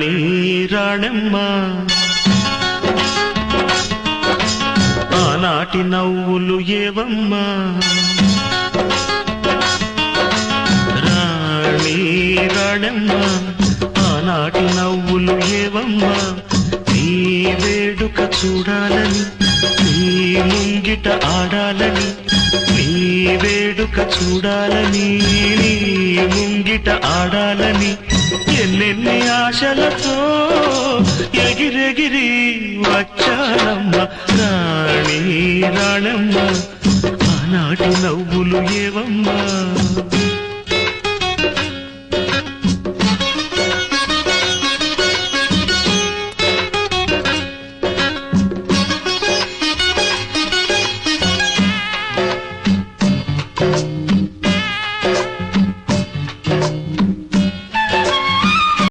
రాణి రాణమ్మ ఆనాటి నవ్వులు ఏవమ్మా రాణి రాణమ్మ ఆనాటి నవ్వులు ఏవమ్మా నీ వేడుక చూడాలని నీ ముంగిట ఆడాలని నీ వేడుక చూడాలని నీ ముంగిట ఆడాలని ఎన్నెన్ని ఆశలతో ఎగిరెగిరి వచ్చానమ్మ రాణి రాణమ్మ ఆనాటి నవ్వులు ఏవమ్మా